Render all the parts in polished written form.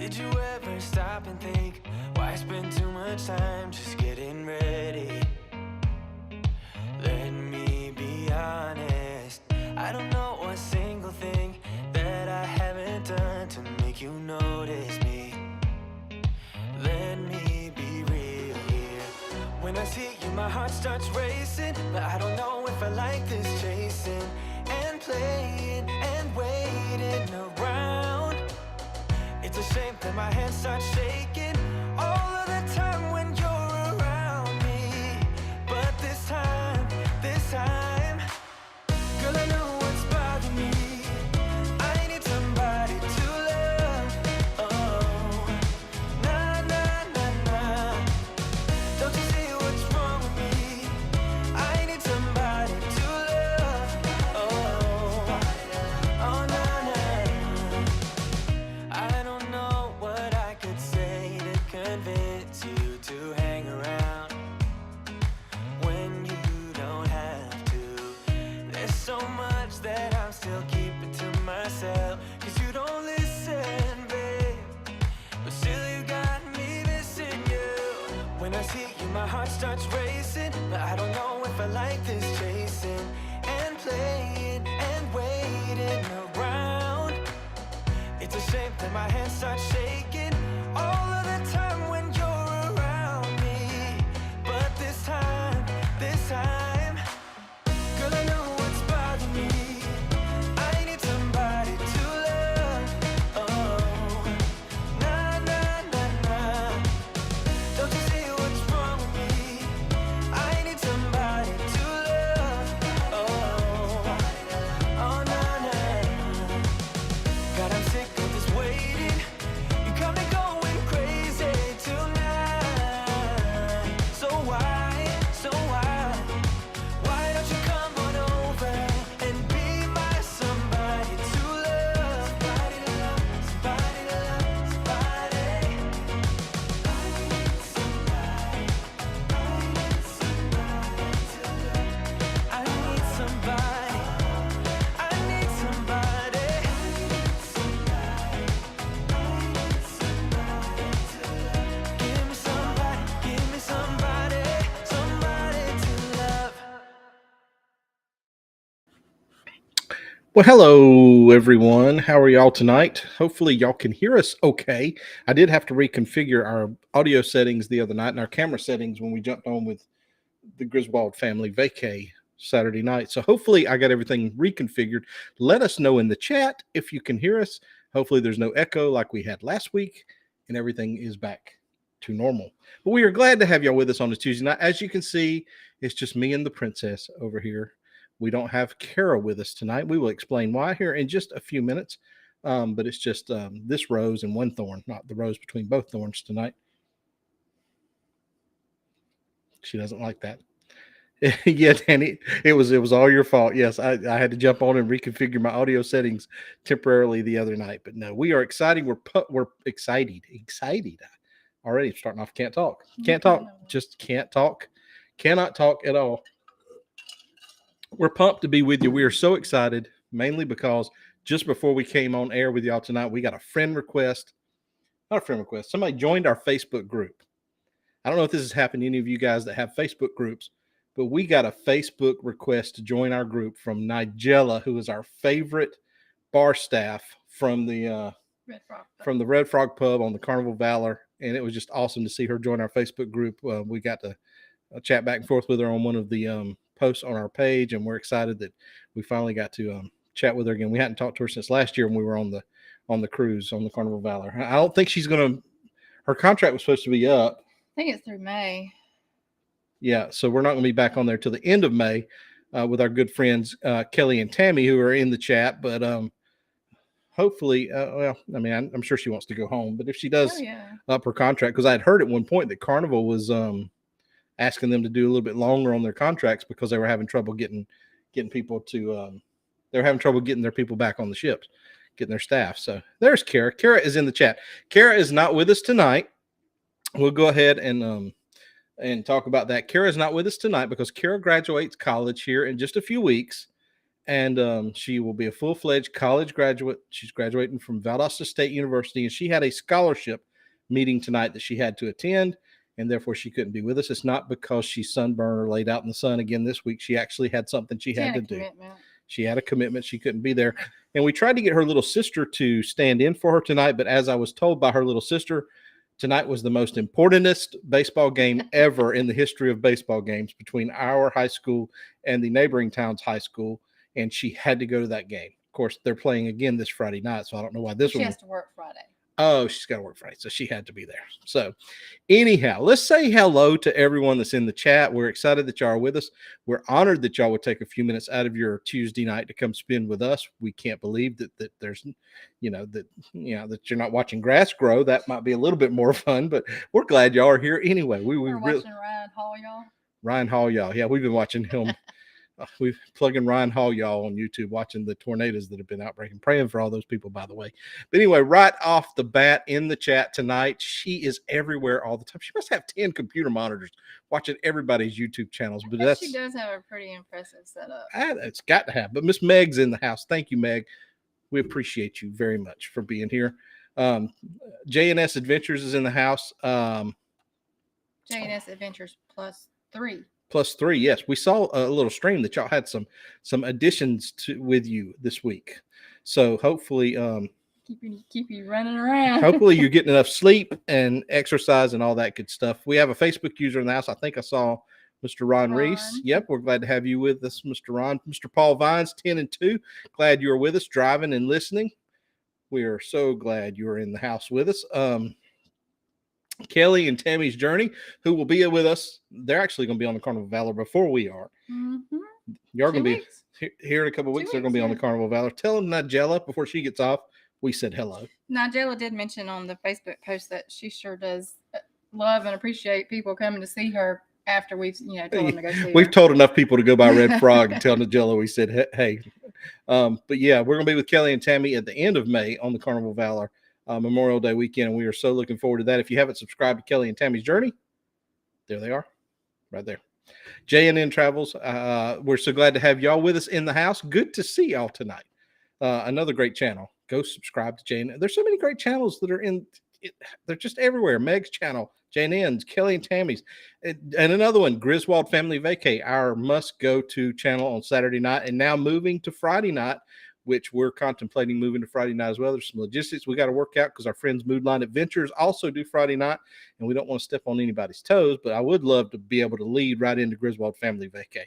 Did you ever stop and think, why spend too much time just getting ready? Let me be honest, I don't know a single thing that I haven't done to make you notice me. Let me be real here. When I see you, my heart starts racing, but I don't know if I like this chasing and playing and waiting around. It's a shame that my hands start shaking all of the time when you're around me. But this time, girl, I know what's bothering me. I need somebody to love. Oh, nah, nah, nah, nah. Don't you see what's wrong with me? I need somebody to love. Oh, oh, nah, nah. I don't know what I could say to convince you to hang around when you don't have to. There's so much that I'm still keeping to myself, 'cause you don't listen, babe. But still you got me missing you. When I see you, my heart starts racing, but I don't know if I like this chasing and playing and waiting around. It's a shame that my hands start shaking all of the time when you're around me. But this time, girl, I know what's bothering me. I need somebody to love. Oh, nah, nah, nah, nah. Don't you see what's wrong with me? I need somebody to love. Oh, oh, nah, nah. God, I'm sick of this waiting. You got me going crazy tonight. So why don't you come on over and be my somebody to love? Somebody to love, somebody to love, somebody. I need somebody, I need somebody to love. I need somebody, I need somebody. Give me somebody, somebody to love. Well, hello everyone. How are y'all tonight? Hopefully, y'all can hear us okay. I did have to reconfigure our audio settings the other night and our camera settings when we jumped on with the Griswold family vacay Saturday night. So, hopefully, I got everything reconfigured. Let us know in the chat if you can hear us. Hopefully, there's no echo like we had last week and everything is back to normal. But we are glad to have y'all with us on this Tuesday night. As you can see, it's just me and the princess over here. We don't have Kara with us tonight. We will explain why here in just a few minutes. But it's just this rose and one thorn, not the rose between both thorns tonight. She doesn't like that. Yeah, Danny, it was all your fault. Yes, I had to jump on and reconfigure my audio settings temporarily the other night. But no, we are excited. We're excited. Already starting off. Can't talk. Can't talk. Just can't talk. Cannot talk at all. We're pumped to be with you. We are so excited, mainly because just before we came on air with y'all tonight, we got a friend request. Not a friend request. Somebody joined our Facebook group. I don't know if this has happened to any of you guys that have Facebook groups, but we got a Facebook request to join our group from Nigella, who is our favorite bar staff from the Red Frog Pub on the Carnival Valor, and it was just awesome to see her join our Facebook group. We got to chat back and forth with her on one of the posts on our page, and we're excited that we finally got to chat with her again. We hadn't talked to her since last year when we were on the cruise on the Carnival Valor. I don't think she's gonna. Her contract was supposed to be up. I think it's through May. Yeah, so we're not going to be back on there till the end of May with our good friends Kelly and Tammy, who are in the chat. But hopefully, I'm sure she wants to go home. But if she does up her contract, because I had heard at one point that Carnival was asking them to do a little bit longer on their contracts because they were having trouble getting people to. They were having trouble getting their people back on the ships, getting their staff. So there's Kara. Kara is in the chat. Kara is not with us tonight. We'll go ahead and talk about that. Kara's not with us tonight because Kara graduates college here in just a few weeks, and she will be a full-fledged college graduate. She's graduating from Valdosta State University, and she had a scholarship meeting tonight that she had to attend, and therefore she couldn't be with us. It's not because she's sunburned or laid out in the sun again this week. She actually had something she had to do. She had a commitment. She couldn't be there. And we tried to get her little sister to stand in for her tonight, but as I was told by her little sister, tonight was the most importantest baseball game ever in the history of baseball games between our high school and the neighboring town's high school, and she had to go to that game. Of course, they're playing again this Friday night, so I don't know why this one. She has to work Friday. Oh, she's got to work Friday, so she had to be there. So anyhow, let's say hello to everyone that's in the chat. We're excited that y'all are with us. We're honored that y'all would take a few minutes out of your Tuesday night to come spend with us. We can't believe that there's, that you're not watching grass grow. That might be a little bit more fun, but we're glad y'all are here anyway. We're watching Ryan Hall, y'all. Ryan Hall, y'all. Yeah, we've been watching him. We've plugging Ryan Hall, y'all, on YouTube, watching the tornadoes that have been outbreaking, praying for all those people, by the way. But anyway, right off the bat in the chat tonight, she is everywhere all the time. She must have 10 computer monitors watching everybody's YouTube channels. But she does have a pretty impressive setup. It's got to have. But Miss Meg's in the house. Thank you, Meg. We appreciate you very much for being here. JNS Adventures is in the house. JNS Adventures +3. +3, yes. We saw a little stream that y'all had some additions with you this week. So hopefully, keep you running around. Hopefully you're getting enough sleep and exercise and all that good stuff. We have a Facebook user in the house. I think I saw Mr. Ron Reese. Yep, we're glad to have you with us, Mr. Ron. Mr. Paul Vines, 10 and 2. Glad you're with us, driving and listening. We are so glad you're in the house with us. Kelly and Tammy's Journey, who will be with us. They're actually going to be on the Carnival of Valor before we are. Mm-hmm. You're going to be here in a couple of weeks. They're going to be on the Carnival of Valor. Tell them Nigella before she gets off, we said hello. Nigella did mention on the Facebook post that she sure does love and appreciate people coming to see her after we've told them to go see her. We've told enough people to go by Red Frog and tell Nigella we said hey. But yeah, we're going to be with Kelly and Tammy at the end of May on the Carnival of Valor. Memorial Day weekend, and we are so looking forward to that. If you haven't subscribed to Kelly and Tammy's Journey, there they are, right there. JNN Travels, we're so glad to have y'all with us in the house. Good to see y'all tonight. Another great channel. Go subscribe to JNN. There's so many great channels that are they're just everywhere. Meg's channel, JNN's, Kelly and Tammy's, and another one, Griswold Family Vacay, our must-go-to channel on Saturday night, and now moving to Friday night, which we're contemplating moving to Friday night as well. There's some logistics we got to work out because our friends Moodline Adventures also do Friday night, and we don't want to step on anybody's toes, but I would love to be able to lead right into Griswold Family Vacay,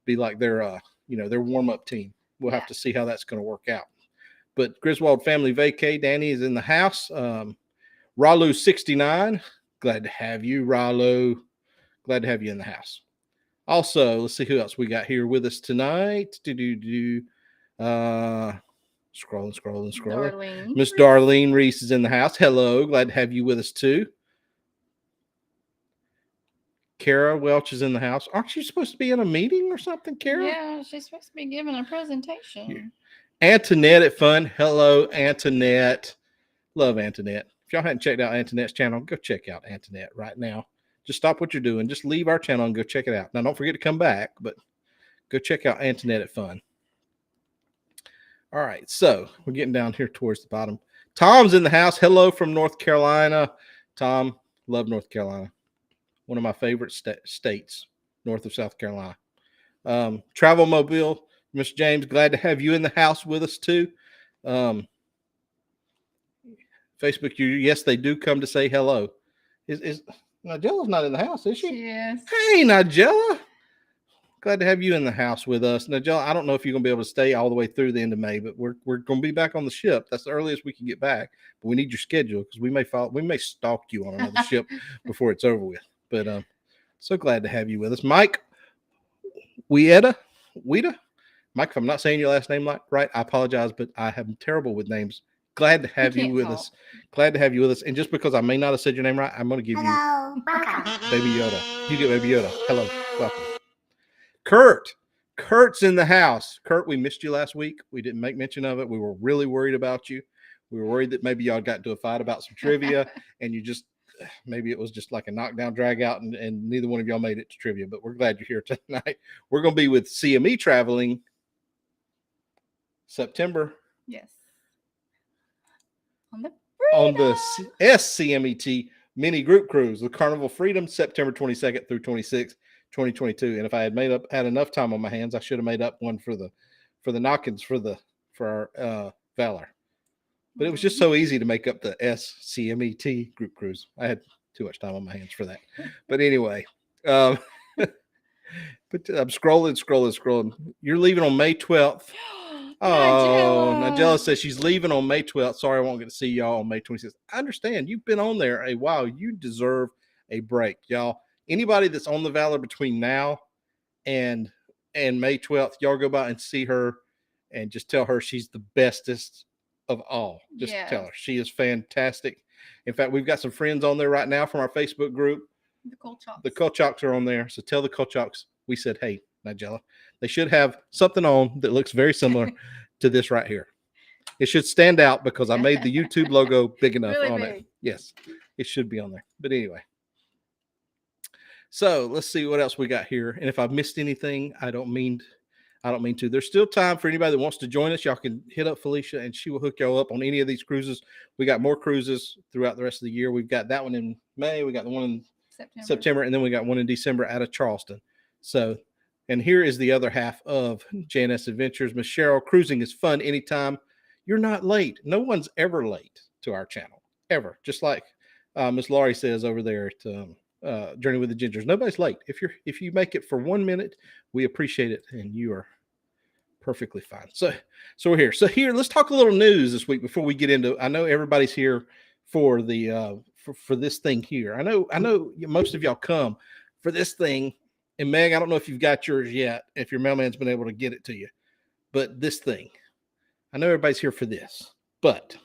be like their warm-up team. We'll have to see how that's going to work out. But Griswold Family Vacay, Danny is in the house. Ralu69, glad to have you, Ralu. Glad to have you in the house. Also, let's see who else we got here with us tonight. Scrolling. Miss Darlene Reese is in the house. Hello, glad to have you with us too. Kara Welch is in the house. Aren't you supposed to be in a meeting or something, Kara? Yeah, she's supposed to be giving a presentation. Yeah. Antoinette at Fun. Hello, Antoinette. Love Antoinette. If y'all hadn't checked out Antoinette's channel, go check out Antoinette right now. Just stop what you're doing. Just leave our channel and go check it out. Now, don't forget to come back, but go check out Antoinette at Fun. All right, so we're getting down here towards the bottom. Tom's in the house. Hello from North Carolina. Tom, love North Carolina. One of my favorite states, north of South Carolina. Travel Mobile, Mr. James, glad to have you in the house with us too. Facebook, yes, they do come to say hello. Is Nigella's not in the house, is she? Yes. Hey, Nigella. Glad to have you in the house with us. Nigella, I don't know if you're going to be able to stay all the way through the end of May, but we're going to be back on the ship. That's the earliest we can get back. But we need your schedule because we may stalk you on another ship before it's over with. But so glad to have you with us. Mike Wieta. Mike, if I'm not saying your last name right, I apologize, but I am terrible with names. Glad to have you with us. Glad to have you with us. And just because I may not have said your name right, I'm going to give you Baby Yoda. You get Baby Yoda. Hello. Welcome. Kurt's in the house. Kurt, we missed you last week. We didn't make mention of it. We were really worried about you. We were worried that maybe y'all got into a fight about some trivia and maybe it was just like a knockdown drag out and neither one of y'all made it to trivia, but we're glad you're here tonight. We're going to be with CME Traveling September Yes. On the on the Freedom. SCMET mini group cruise, the Carnival Freedom, September 22nd through 26th, 2022. And if I had enough time on my hands, I should have made up one for the knockings for our Valor. But it was just so easy to make up the SCMET group cruise. I had too much time on my hands for that. But anyway, but I'm scrolling. You're leaving on May 12th. Oh, Nigella says she's leaving on May 12th. Sorry, I won't get to see y'all on May 26th. I understand. You've been on there a while. You deserve a break, y'all. Anybody that's on the Valor between now and May 12th, y'all go by and see her and just tell her she's the bestest of all. Just tell her she is fantastic. In fact, we've got some friends on there right now from our Facebook group. The Kolchaks. The Kolchaks are on there. So tell the Kolchaks we said, hey, Nigella. They should have something on that looks very similar to this right here. It should stand out because I made the YouTube logo big enough Really on big. it. Yes, it should be on there. But anyway. So let's see what else we got here. And if I've missed anything, I don't mean to. There's still time for anybody that wants to join us. Y'all can hit up Felicia and she will hook y'all up on any of these cruises. We got more cruises throughout the rest of the year. We've got that one in May. We got the one in September, and then we got one in December out of Charleston. So, and here is the other half of JNS Adventures. Miss Cheryl, cruising is fun anytime. You're not late. No one's ever late to our channel, ever. Just like Miss Laurie says over there at Journey with the Gingers. Nobody's late. If you make it for 1 minute, we appreciate it, and you are perfectly fine. So we're here. So here, let's talk a little news this week before we get into. I know everybody's here for the for this thing here. I know most of y'all come for this thing. And Meg, I don't know if you've got yours yet, if your mailman's been able to get it to you, but this thing, I know everybody's here for this. But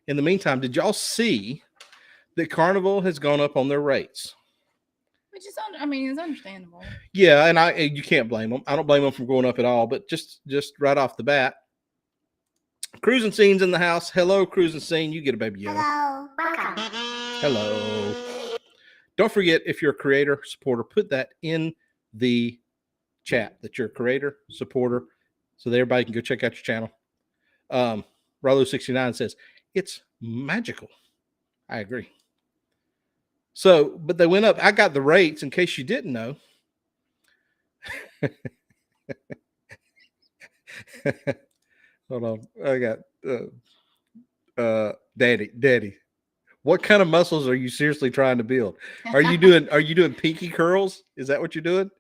in the meantime, did y'all see that Carnival has gone up on their rates? Which is, it's understandable. Yeah, and you can't blame them. I don't blame them for going up at all. But just right off the bat, Cruising Scene's in the house. Hello, Cruising Scene. You get a baby yellow. Hello. Welcome. Hello. Don't forget, if you're a creator, supporter, put that in the chat that you're a creator, supporter, so that everybody can go check out your channel. Rolo69 says, it's magical. I agree. So, but they went up. I got the rates in case you didn't know. Hold on. I got Daddy. What kind of muscles are you seriously trying to build? Are you doing pinky curls? Is that what you're doing?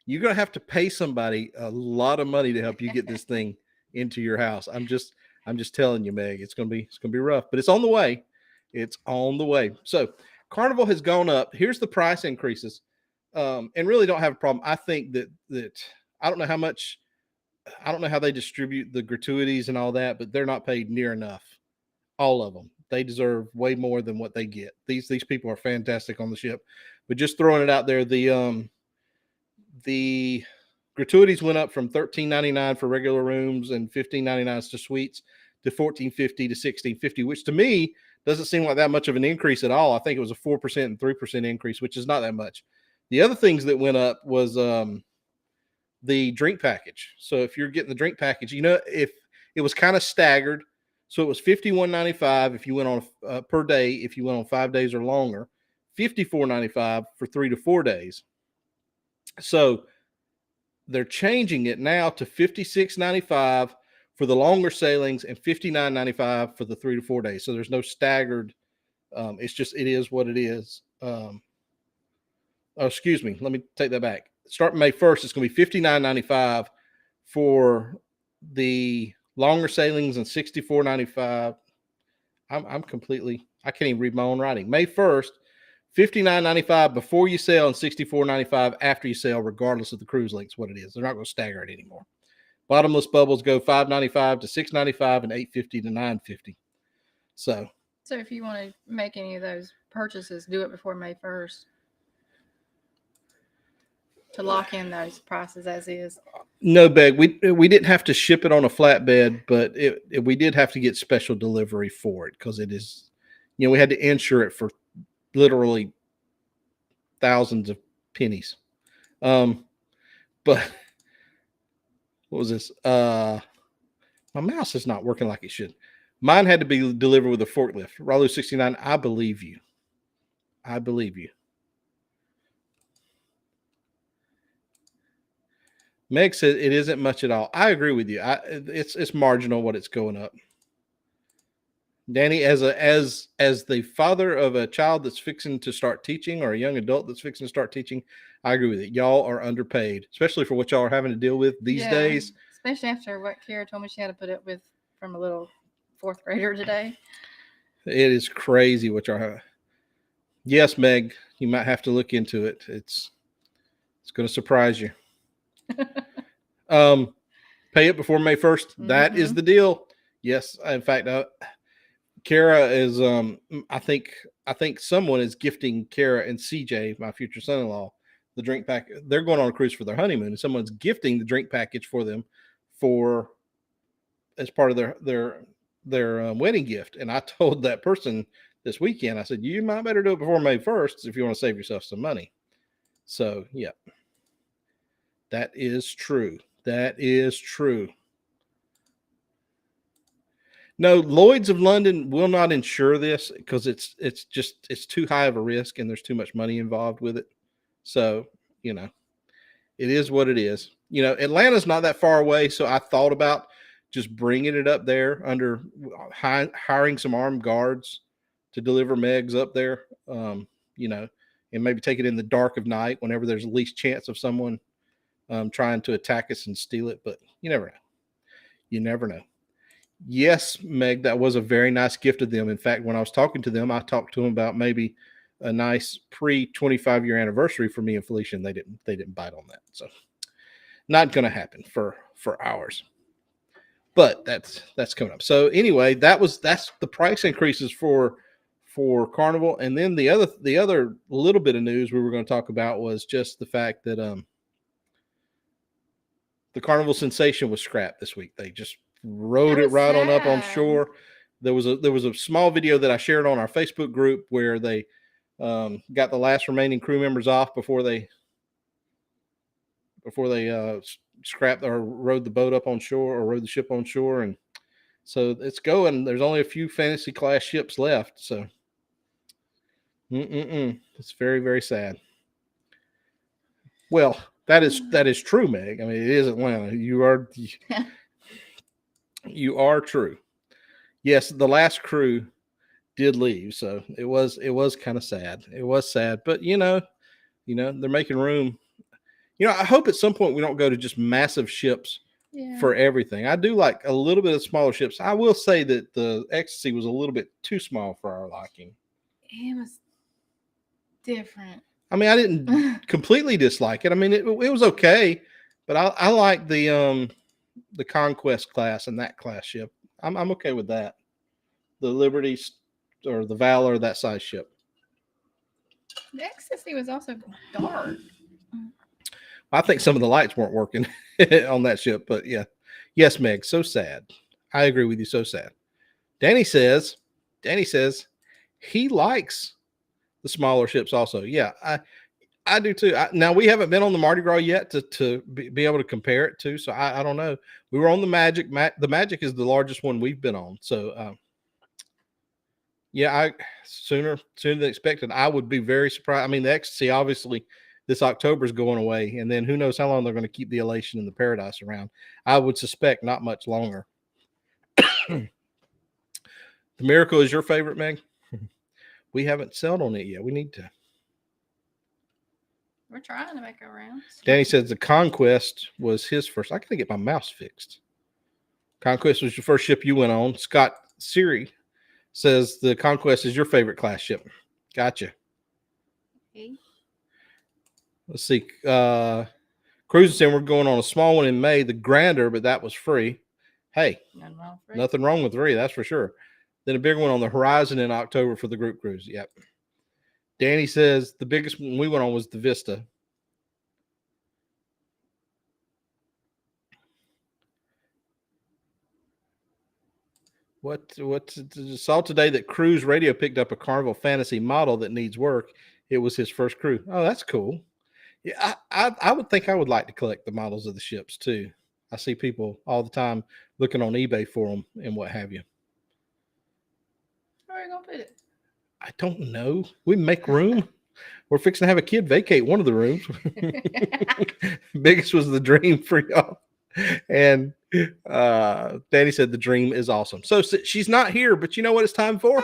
You're going to have to pay somebody a lot of money to help you get this thing into your house. I'm just telling you, Meg, it's going to be rough, but it's on the way. It's on the way. So Carnival has gone up. Here's the price increases. And really don't have a problem. I think that I don't know how they distribute the gratuities and all that, but they're not paid near enough. All of them. They deserve way more than what they get. These people are fantastic on the ship. But just throwing it out there, the gratuities went up from $13.99 for regular rooms and $15.99 to suites to $14.50 to $16.50, which to me doesn't seem like that much of an increase at all. I think it was a 4% and 3% increase, which is not that much. The other things that went up was the drink package. So if you're getting the drink package, if it was kind of staggered, so it was $51.95 if you went on per day, if you went on 5 days or longer, $54.95 for 3 to 4 days. So they're changing it now to $56.95 for the longer sailings and $59.95 for the 3 to 4 days. So there's no staggered. It is what it is. Excuse me. Let me take that back. Starting May 1st, it's going to be $59.95 for the longer sailings and $64.95. I can't even read my own writing. May 1st, $59.95 before you sail and $64.95 after you sail, regardless of the cruise length, what it is. They're not going to stagger it anymore. Bottomless bubbles go $5.95 to $6.95 and $8.50 to $9.50. So if you want to make any of those purchases, do it before May 1st. To lock in those prices as is. No, Beg. We didn't have to ship it on a flatbed, but we did have to get special delivery for it because it is, we had to insure it for literally thousands of pennies. But What was this? My mouse is not working like it should. Mine had to be delivered with a forklift. Ralu 69, I believe you. I believe you. Meg said it isn't much at all. I agree with you. It's marginal what it's going up. Danny, as the father of a child that's fixing to start teaching, or a young adult that's fixing to start teaching, I agree with it. Y'all are underpaid, especially for what y'all are having to deal with these days. Especially after what Kara told me she had to put up with from a little fourth grader today. It is crazy what y'all have. Yes, Meg, you might have to look into it. It's going to surprise you. Pay it before May 1st. Mm-hmm. That is the deal. Yes, in fact, Kara is. I think someone is gifting Kara and CJ, my future son-in-law, the drink pack. They're going on a cruise for their honeymoon, and someone's gifting the drink package for them as part of their wedding gift. And I told that person this weekend, I said, you might better do it before May 1st if you want to save yourself some money. So, yeah, that is true. That is true. No, Lloyd's of London will not insure this because it's too high of a risk and there's too much money involved with it. So, it is what it is. Atlanta's not that far away, so I thought about just bringing it up there under hiring some armed guards to deliver Megs up there, and maybe take it in the dark of night whenever there's the least chance of someone trying to attack us and steal it. But you never know. You never know. Yes, Meg, that was a very nice gift of them. In fact, when I was talking to them, I talked to them about maybe a nice pre-25-year anniversary for me and Felicia, and they didn't bite on that. So not going to happen for ours. But that's coming up. So anyway, that's the price increases for Carnival. And then the other little bit of news we were going to talk about was just the fact that the Carnival Sensation was scrapped this week. They just rode it right on up on shore. There was a small video that I shared on our Facebook group where they got the last remaining crew members off before they scrapped or rode the boat up on shore or rode the ship on shore. And so it's going. There's only a few fantasy class ships left. So it's very, very sad. Well, that is true, Meg. I mean, it is Atlanta. You are true. Yes, the last crew did leave, so it was kind of sad. It was sad, but they're making room. I hope at some point we don't go to just massive ships for everything. I do like a little bit of smaller ships. I will say that the Ecstasy was a little bit too small for our liking. It was different. I mean, I didn't completely dislike it. I mean, it was okay, but I like the Conquest class and that class ship. I'm okay with that. The Liberty or the Valor, that size ship. The Ecstasy was also dark. I think some of the lights weren't working on that ship, but yeah. Yes, Meg, so sad. I agree with you, so sad. Danny says he likes the smaller ships also. Yeah, I do too. Now, we haven't been on the Mardi Gras yet to be able to compare it to, so I don't know. We were on the Magic. The Magic is the largest one we've been on. So, yeah, sooner than expected. I would be very surprised. I mean, the Ecstasy, obviously, this October is going away, and then who knows how long they're going to keep the Elation and the Paradise around. I would suspect not much longer. The Miracle is your favorite, Meg? We haven't sailed on it yet. We need to. We're trying to make a round. Danny says the Conquest was his first. I got to get my mouse fixed. Conquest was your first ship you went on. Scott Siri says the Conquest is your favorite class ship. Gotcha. Okay. Let's see. Cruising saying we're going on a small one in May, the Grander, but that was free. Hey, nothing wrong with free, that's for sure. Then a big one on the Horizon in October for the group cruise. Yep. Danny says the biggest one we went on was the Vista. What saw today that Cruise Radio picked up a Carnival Fantasy model that needs work. It was his first crew. Oh, that's cool. Yeah, I would think I would like to collect the models of the ships too. I see people all the time looking on eBay for them and what have you. Where are you gonna put it? I don't know. We make room. We're fixing to have a kid vacate one of the rooms. Biggest was the dream for y'all. And Danny said the dream is awesome. So she's not here, but you know what it's time for?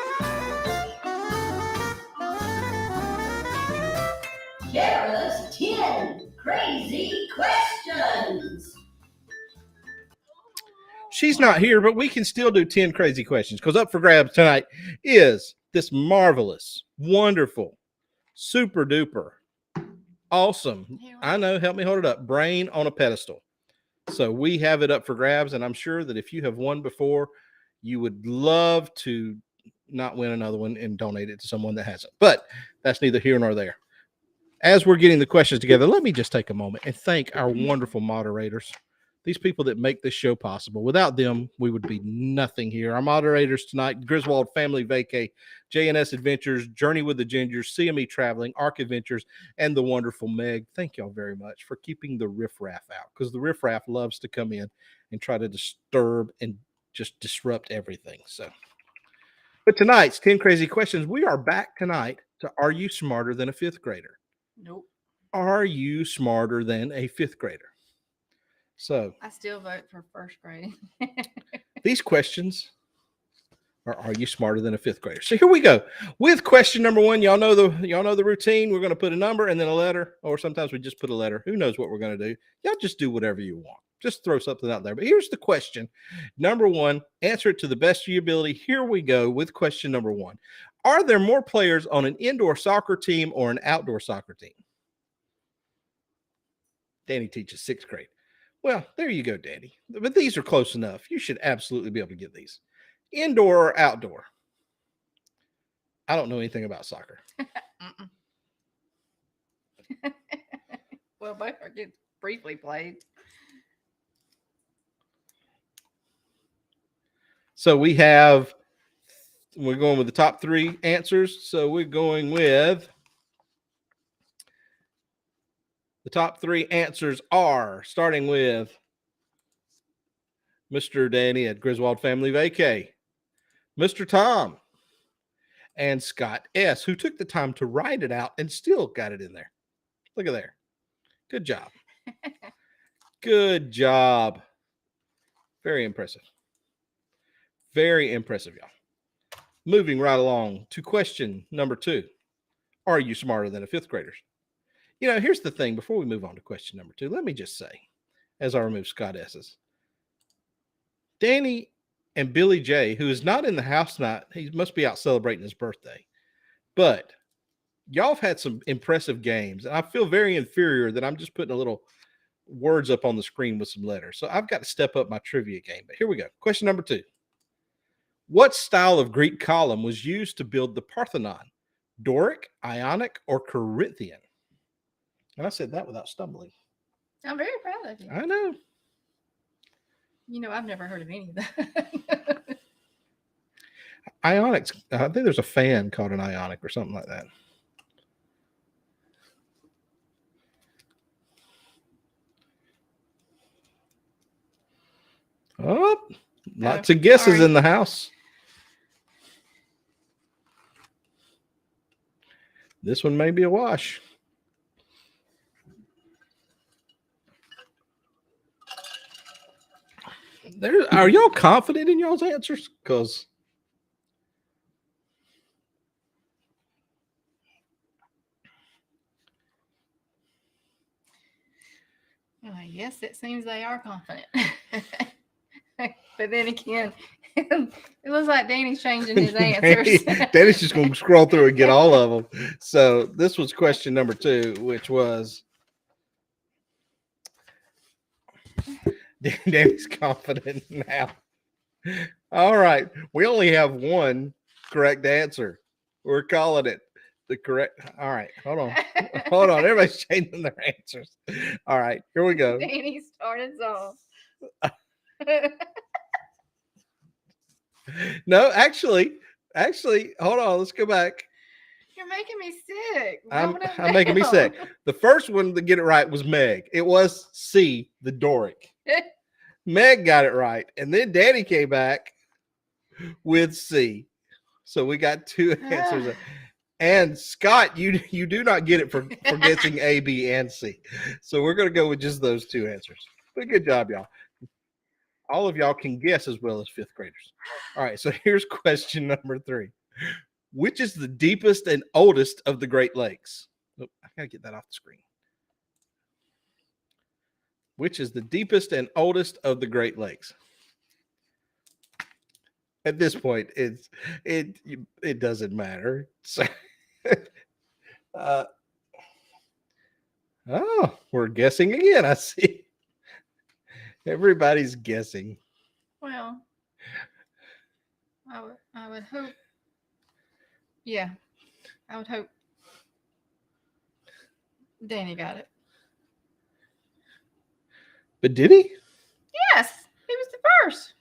Kara's 10 crazy questions. She's not here, but we can still do 10 crazy questions because up for grabs tonight is this marvelous, wonderful, super duper, awesome. I know, help me hold it up. Brain on a pedestal. So we have it up for grabs, and I'm sure that if you have won before, you would love to not win another one and donate it to someone that hasn't. But that's neither here nor there. As we're getting the questions together, let me just take a moment and thank our wonderful moderators, these people that make this show possible. Without them, we would be nothing here. Our moderators tonight, Griswold Family Vacay, JNS Adventures, Journey with the Gingers, CME Traveling, Arc Adventures, and the wonderful Meg. Thank y'all very much for keeping the riffraff out, because the riffraff loves to come in and try to disturb and just disrupt everything. So, but tonight's 10 crazy questions, we are back tonight to Are You Smarter Than a Fifth Grader? Nope. Are you smarter than a fifth grader? So I still vote for first grade. these questions are you smarter than a fifth grader? So here we go with question number one. Y'all know the routine. We're going to put a number and then a letter, or sometimes we just put a letter. Who knows what we're going to do? Y'all just do whatever you want. Just throw something out there. But here's the question. Number one, answer it to the best of your ability. Here we go with question number one. Are there more players on an indoor soccer team or an outdoor soccer team? Danny teaches sixth grade. Well, there you go, Danny. But these are close enough. You should absolutely be able to get these. Indoor or outdoor? I don't know anything about soccer. Well, both are get briefly played. So we're going with the top three answers. So we're going with the top three answers are starting with Mr. Danny at Griswold Family Vacay, Mr. Tom, and Scott S., who took the time to write it out and still got it in there. Look at there. Good job. Good job. Very impressive. Very impressive, y'all. Moving right along to question number two. Are you smarter than a fifth grader? You know, here's the thing. Before we move on to question number two, let me just say, as I remove Scott S's, Danny and Billy J., who is not in the house tonight, he must be out celebrating his birthday. But y'all have had some impressive games, and I feel very inferior that I'm just putting a little words up on the screen with some letters. So I've got to step up my trivia game. But here we go. Question number two. What style of Greek column was used to build the Parthenon? Doric, Ionic, or Corinthian? And I said that without stumbling. I'm very proud of you. I know. You know, I've never heard of any of that. Ionics, I think there's a fan called an Ionic or something like that. Oh, lots of guesses sorry. in the house. This one may be a wash. Are y'all confident in y'all's answers? Because yes, it seems they are confident. But then again, it looks like Danny's changing his answers. Danny's just going to scroll through and get all of them. So this was question number two, which was Danny's confident now. All right. We only have one correct answer. We're calling it the correct. All right. Hold on. Hold on. Everybody's changing their answers. All right. Here we go. Danny started off. No, actually, hold on. Let's go back. You're making me sick. I'm making me sick. The first one to get it right was Meg. It was C, the Doric. Meg got it right. And then Danny came back with C. So we got two answers. And Scott, you do not get it for guessing A, B, and C. So we're going to go with just those two answers. But good job, y'all. All of y'all can guess as well as fifth graders. All right, so here's question number 3. Which is the deepest and oldest of the Great Lakes? Oh, I got to get that off the screen. Which is the deepest and oldest of the Great Lakes? At this point, it doesn't matter. So, we're guessing again. I see. Everybody's guessing. Well, I would hope. Yeah, I would hope Danny got it. But did he? Yes, he was the first.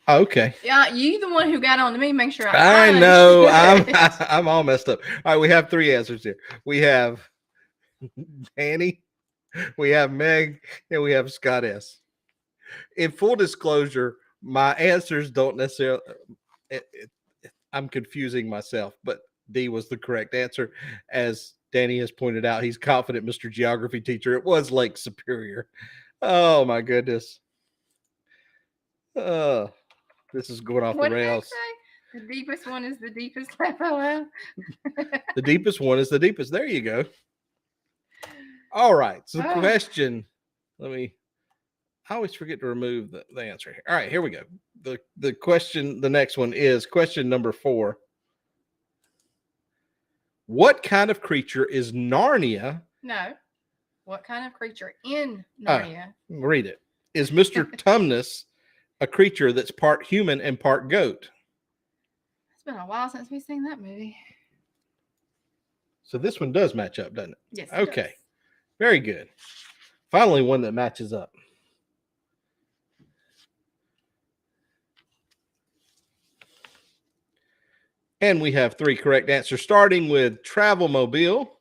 Okay. Yeah, you the one who got on to me. Make sure I I know. I'm all messed up. All right, we have 3 answers here. We have Danny, we have Meg, and we have Scott S. In full disclosure, my answers don't necessarily. I'm confusing myself, but D was the correct answer. As Danny has pointed out, he's confident, Mr. Geography teacher. It was Lake Superior. Oh my goodness. This is going off What the did they rails. say? The deepest one is the deepest FOL. The deepest one is the deepest. There you go. All right. So the question, I always forget to remove the answer here. All right, here we go. The question, the next one is question number 4. What kind of creature is Narnia? No. What kind of creature in Narnia? Read it. Is Mr. Tumnus a creature that's part human and part goat? It's been a while since we've seen that movie. So this one does match up, doesn't it? Yes. Okay. Very good. Finally, one that matches up. And we have 3 correct answers, starting with Travel Mobile.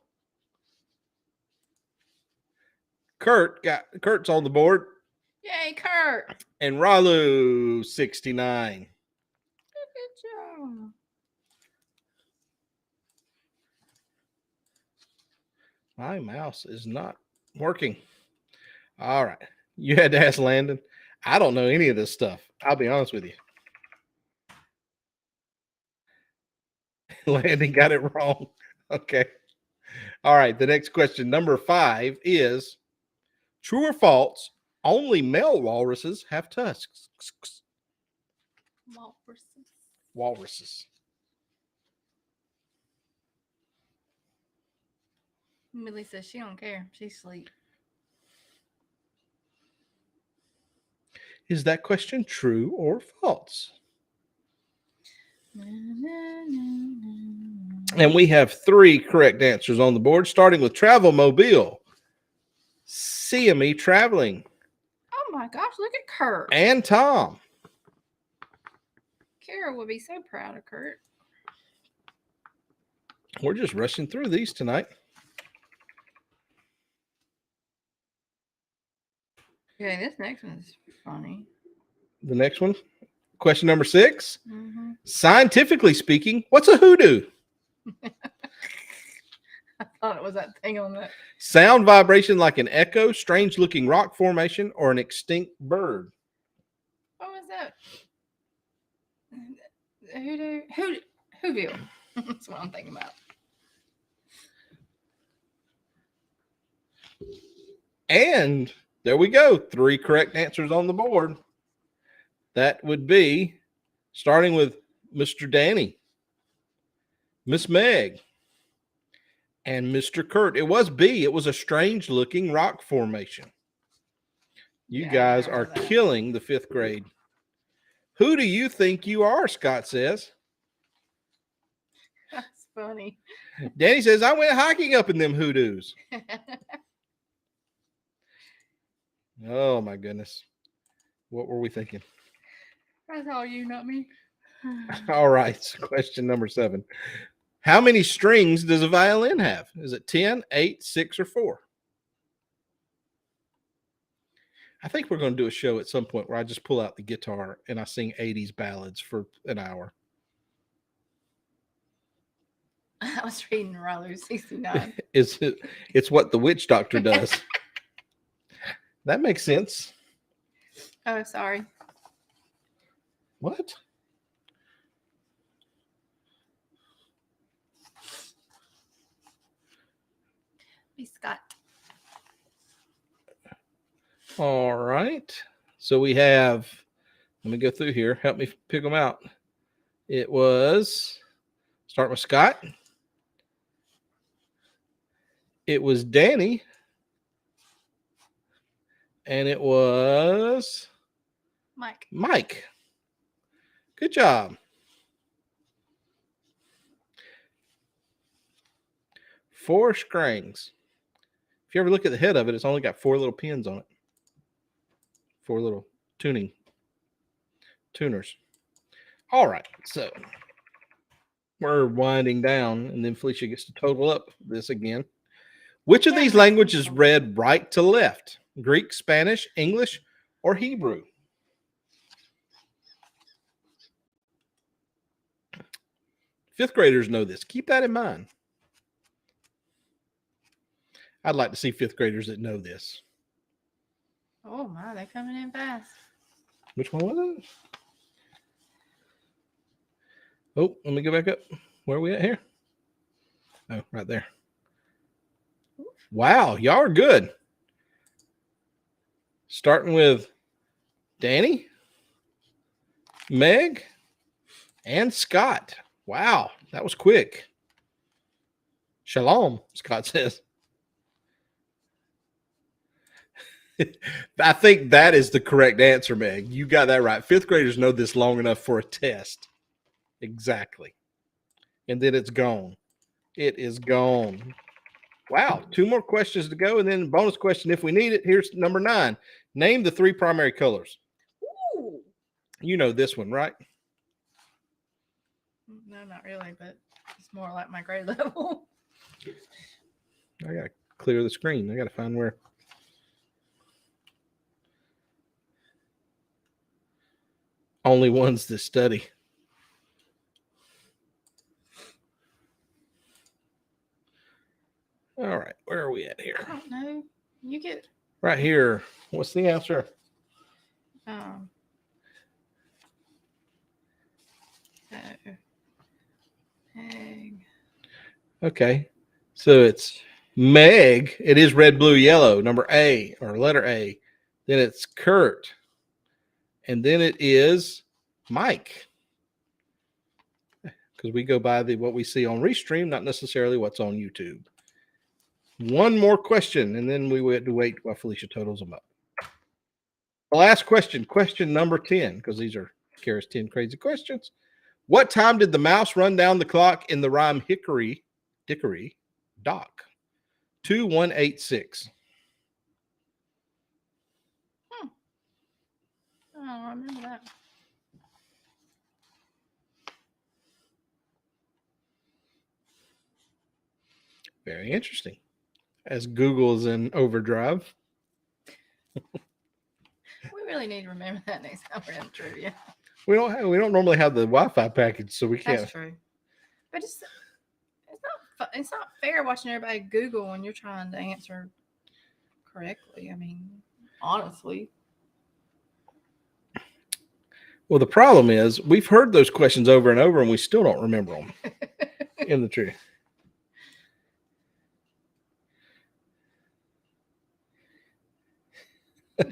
Kurt's on the board. Yay, Kurt. And Ralu 69. Good job. My mouse is not working. All right. You had to ask Landon. I don't know any of this stuff. I'll be honest with you. Landon got it wrong. Okay. All right. The next question, number 5, is true or false? Only male walruses have tusks. Walruses. Millie says she don't care. She's asleep. Is that question true or false? And we have 3 correct answers on the board, starting with Travel Mobile. CME Traveling. Oh my gosh, look at Kurt. And Tom. Kara would be so proud of Kurt. We're just rushing through these tonight. Okay, this next one is funny. The next one, question number 6. Mm-hmm. Scientifically speaking, what's a hoodoo? I thought it was that thing on the Sound vibration like an echo, strange looking rock formation, or an extinct bird? what was that? Whoville. That's what I'm thinking about. And there we go. 3 correct answers on the board. That would be starting with Mr. Danny, Miss Meg, and Mr. Kurt. It was B. It was a strange looking rock formation. You guys are killing the 5th grade. Who do you think you are? Scott says. That's funny. Danny says, I went hiking up in them hoodoos. Oh my goodness. What were we thinking? That's all you, not me. All right. So question number 7. How many strings does a violin have? Is it 10, 8, 6, or 4? I think we're going to do a show at some point where I just pull out the guitar and I sing 80s ballads for an hour. I was reading Raleigh 69. It's what the witch doctor does. That makes sense. Oh, sorry. What? Hey, Scott. All right. So we have, let me go through here. Help me pick them out. It was, start with Scott. It was Danny. And it was Mike. Good job. 4 strings. If you ever look at the head of it, it's only got 4 little pins on it. 4 little tuners. All right, so we're winding down, and then Felicia gets to total up this again. Which of these languages read right to left? Greek, Spanish, English, or Hebrew? Fifth graders know this. Keep that in mind. I'd like to see fifth graders that know this. Oh my, they're coming in fast. Which one was it? Oh, let me go back up. Where are we at here? Oh, right there. Wow, y'all are good. Starting with Danny, Meg, and Scott. Wow, that was quick. Shalom, Scott says. I think that is the correct answer, Meg. You got that right. Fifth graders know this long enough for a test. Exactly. And then it's gone. It is gone. Wow, 2 more questions to go, and then bonus question if we need it. Here's number 9. Name the 3 primary colors. Ooh. You know this one, right? No, not really, but it's more like my grade level. I got to clear the screen. I got to find where. Only ones that study. All right, where are we at here? I don't know. You get Right here. What's the answer? oh. Egg. Okay, so it's Meg. It is red, blue, yellow. Number A or letter A. Then it's Kurt, and then it is Mike. Because we go by what we see on Restream, not necessarily what's on YouTube. 1 more question, and then we have to wait while Felicia totals them up. The last question, question number 10, because these are Kara's 10 crazy questions. What time did the mouse run down the clock in the rhyme Hickory Dickory Dock? 2186. Oh, I remember that. Very interesting. As Google is in overdrive. We really need to remember that next time we're in trivia. We don't normally have the Wi-Fi package, so we can't. That's true. But it's not fair watching everybody Google when you're trying to answer correctly. I mean, honestly. Well, the problem is we've heard those questions over and over, and we still don't remember them in the tree.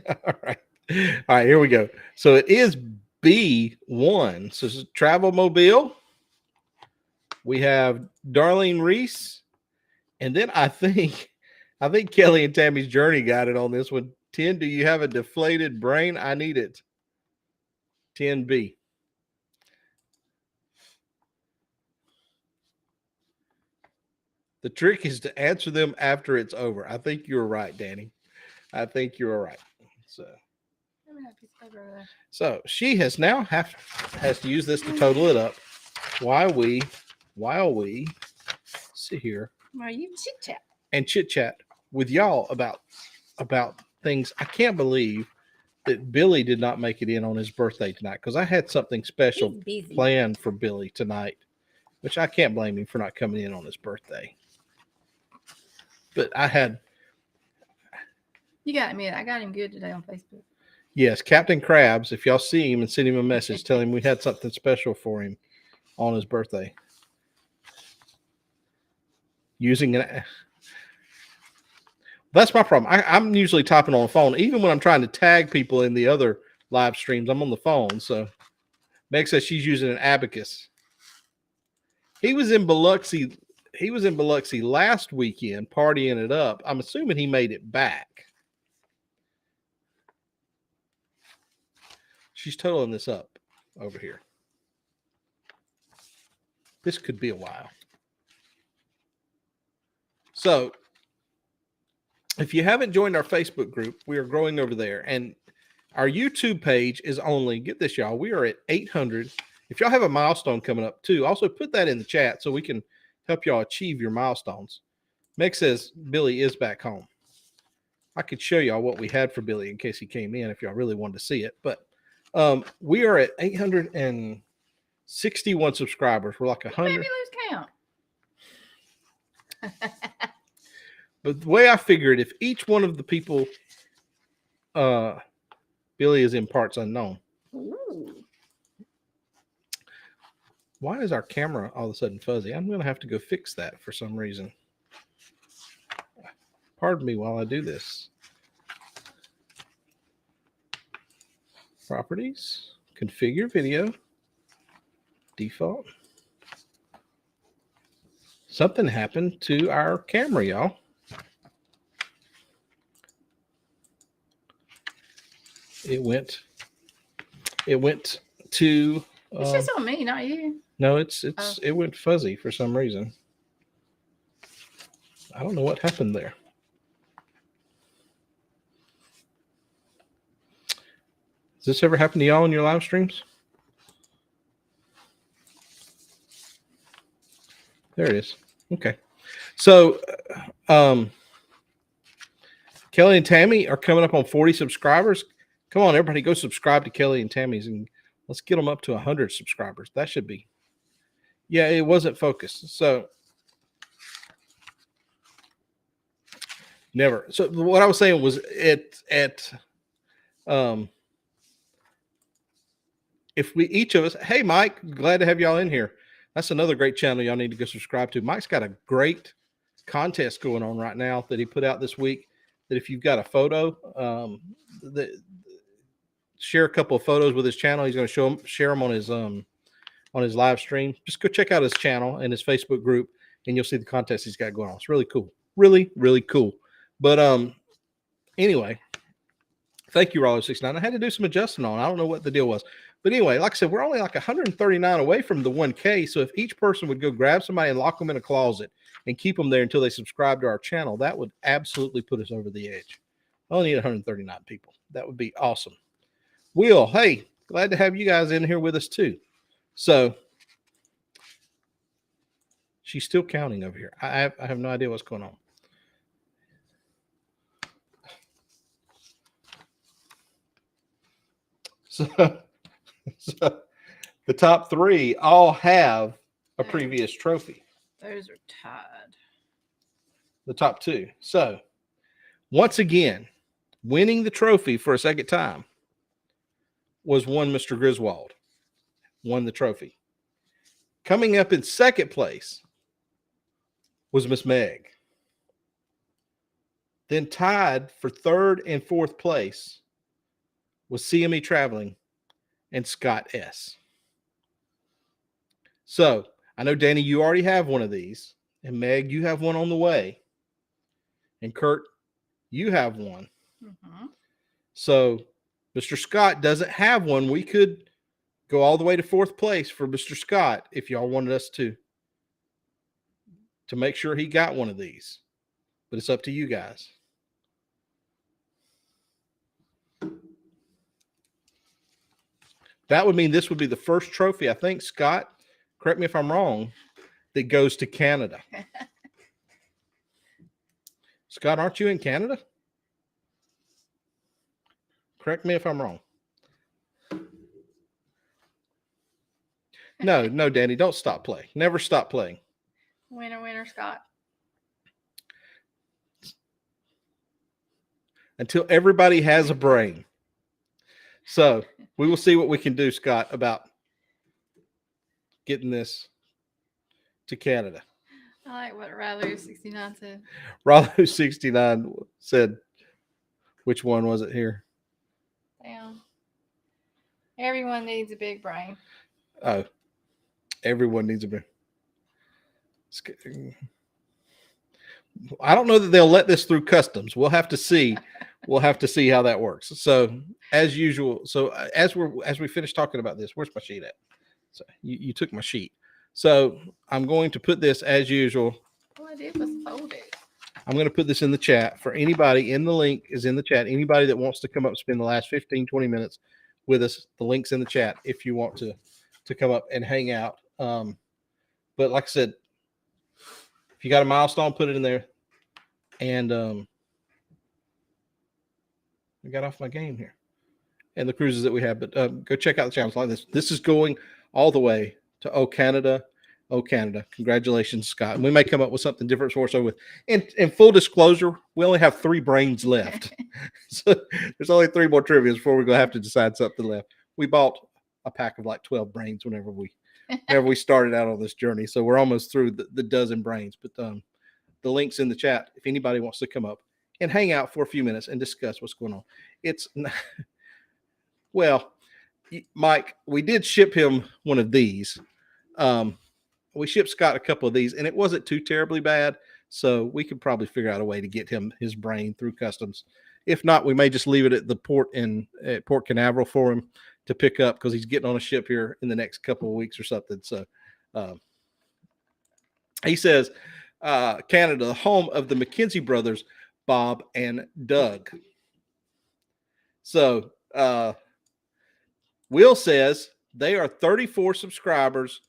All right, here we go. So it is B1. So it's Travel Mobile. We have Darlene Reese, and then I think Kelly and Tammy's Journey got it on this one. 10. Do you have a deflated brain? I need it. 10B. The trick is to answer them after it's over. I think you're right, Danny. I think you're right. So she has now has to use this to total it up while we sit here While you chit chat. and chit chat with y'all about things. I can't believe that Billy did not make it in on his birthday tonight because I had something special He's busy. planned for Billy tonight, which I can't blame him for not coming in on his birthday. But I had, You got me. I got him good today on Facebook. yes, Captain Krabs. If y'all see him and send him a message, tell him we had something special for him on his birthday. Using an, that's my problem. I'm usually typing on the phone, even when I'm trying to tag people in the other live streams. I'm on the phone, so Meg says she's using an abacus. He was in Biloxi. He was in Biloxi last weekend, partying it up. I'm assuming he made it back. She's totaling this up over here. This could be a while. So, if you haven't joined our Facebook group, we are growing over there. And our YouTube page is only, get this, y'all, we are at 800. If y'all have a milestone coming up too, also put that in the chat so we can help y'all achieve your milestones. Meg says Billy is back home. I could show y'all what we had for Billy in case he came in if y'all really wanted to see it. But we are at 861 subscribers. We're like 100. Maybe lose count. But the way I figured, if each one of the people, Billy is in parts unknown. Ooh. Why is our camera all of a sudden fuzzy? I'm going to have to go fix that for some reason. Pardon me while I do this. Properties, configure video, default. Something happened to our camera, y'all. It went to. It's just on me, not you. No, it went fuzzy for some reason. I don't know what happened there. Has this ever happened to y'all in your live streams? There it is. Okay. So, Kelly and Tammy are coming up on 40 subscribers. Come on, everybody, go subscribe to Kelly and Tammy's and let's get them up to 100 subscribers. That should be. Yeah, it wasn't focused. So, never. So, what I was saying was if we each of us, hey, Mike, glad to have y'all in here. That's another great channel y'all need to go subscribe to. Mike's got a great contest going on right now that he put out this week. That if you've got a photo, share a couple of photos with his channel. He's going to share them on his live stream. Just go check out his channel and his Facebook group, and you'll see the contest he's got going on. It's really cool, really, really cool. But anyway, thank you, Rollo69. I had to do some adjusting on. I don't know what the deal was. But anyway, like I said, we're only like 139 away from the 1K. So if each person would go grab somebody and lock them in a closet and keep them there until they subscribe to our channel, that would absolutely put us over the edge. I only need 139 people. That would be awesome. Will, hey, glad to have you guys in here with us too. So she's still counting over here. I have no idea what's going on. So the top three all have a previous trophy. Those are tied. The top two. So once again, winning the trophy for a second time was one Mr. Griswold. Won the trophy. Coming up in second place was Miss Meg. Then tied for third and fourth place was CME Traveling and Scott S. So I know, Danny, you already have one of these. And Meg, you have one on the way. And Kurt, you have one. Mm-hmm. So Mr. Scott doesn't have one. We could go all the way to fourth place for Mr. Scott if y'all wanted us to make sure he got one of these. But it's up to you guys. That would mean this would be the first trophy, I think, Scott, correct me if I'm wrong, that goes to Canada. Scott, aren't you in Canada? Correct me if I'm wrong. No, Danny, don't stop playing. Never stop playing. Winner, Scott. Until everybody has a brain. So we will see what we can do, Scott, about getting this to Canada. I like what Ralu69 said. Rollo69 said, which one was it here? Damn. Everyone needs a big brain. Oh, everyone needs a brain. I don't know that they'll let this through customs. We'll have to see. We'll have to see how that works. So as usual, as we finish talking about this, where's my sheet at? So you took my sheet. So I'm going to put this as usual. All I did was fold it. I'm going to put this in the chat for anybody. In the link is in the chat. Anybody that wants to come up, spend the last 15, 20 minutes with us. The link's in the chat if you want to come up and hang out. But like I said, if you got a milestone, put it in there. And I got off my game here. And the cruises that we have. But go check out the channels like this. This is going all the way to Oh Canada. Oh Canada. Congratulations, Scott. And we may come up with something different for us. So in full disclosure, we only have 3 brains left. So there's only 3 more trivias before we're going to have to decide something left. We bought a pack of like 12 brains whenever we started out on this journey. So we're almost through the dozen brains. But the link's in the chat if anybody wants to come up and hang out for a few minutes and discuss what's going on. It's well, Mike, we did ship him one of these. We shipped Scott a couple of these, and it wasn't too terribly bad. So we could probably figure out a way to get him his brain through customs. If not, we may just leave it at the port at Port Canaveral for him to pick up because he's getting on a ship here in the next couple of weeks or something. So he says, Canada, the home of the McKenzie brothers, Bob and Doug. So Will says they are 34 subscribers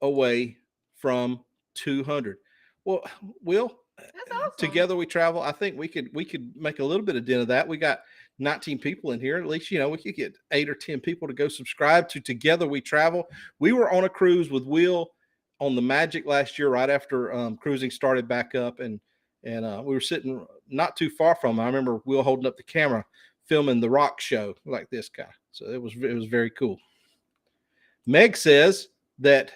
away from 200. Well, Will, That's awesome. Together we travel. I think we could make a little bit of dent of that. We got 19 people in here. At least, we could get 8 or 10 people to go subscribe to Together We Travel. We were on a cruise with Will on the Magic last year, right after cruising started back up, and we were sitting not too far from him. I remember Will holding up the camera, filming the rock show like this guy. So it was very cool. Meg says that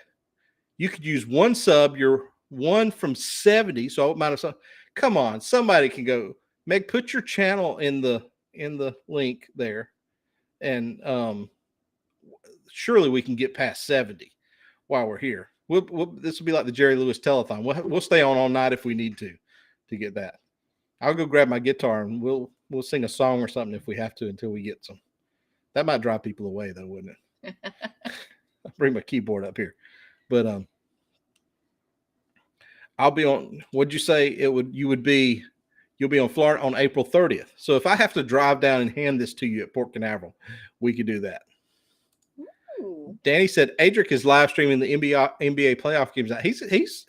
you could use one sub. You're 1 from 70. So minus some. Come on, somebody can go. Meg, put your channel in the link there, and surely we can get past 70 while we're here. This will be like the Jerry Lewis telethon. We'll stay on all night if we need to get that. I'll go grab my guitar and we'll sing a song or something if we have to until we get some. That might drive people away though, wouldn't it? I'll bring my keyboard up here, but I'll be on. What'd you say? You'll be on Florida on April 30th. So if I have to drive down and hand this to you at Port Canaveral, we could do that. Ooh. Danny said Adric is live streaming the NBA playoff games.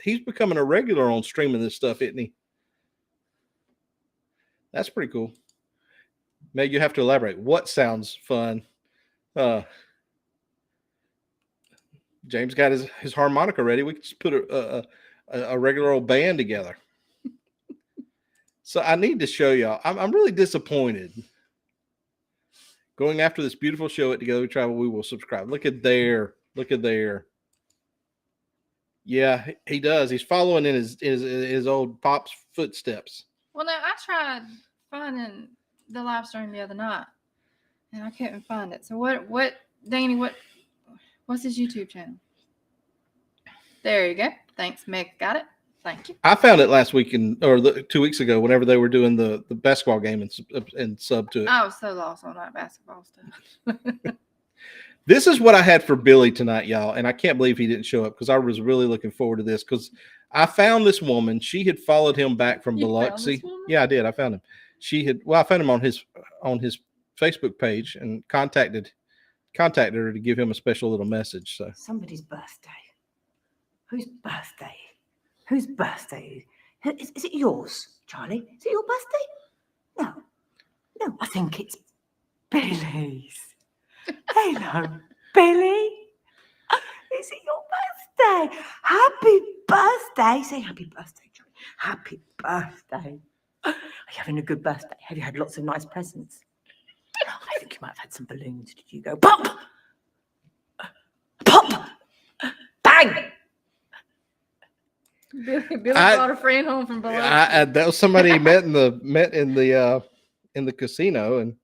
He's becoming a regular on streaming this stuff, isn't he? That's pretty cool. Meg, you have to elaborate. What sounds fun? James got his harmonica ready. We could just put a regular old band together. So I need to show y'all. I'm really disappointed. Going after this beautiful show at Together We Travel, we will subscribe. Look at there. Yeah, he does. He's following in his old pop's footsteps. Well, no, I tried finding the live stream the other night, and I couldn't find it. So what, Danny? What's his YouTube channel? There you go. Thanks, Meg. Got it. Thank you. I found it last week 2 weeks ago whenever they were doing the basketball game and sub to it. I was so lost on that basketball stuff. This is what I had for Billy tonight, y'all, and I can't believe he didn't show up because I was really looking forward to this because I found this woman. She had followed him back from Biloxi. Yeah, I did. I found him. I found him on his Facebook page and contacted her to give him a special little message. So somebody's birthday. Whose birthday? Whose birthday? Is it yours, Charlie? Is it your birthday? No, I think it's Billy's. Hello, Billy. Is it your birthday? Happy birthday. Say happy birthday, Johnny. Happy birthday. Are you having a good birthday? Have you had lots of nice presents? I think you might have had some balloons. Did you go pop? Pop! Bang! Billy brought a friend home from below. That was somebody he met in the casino, and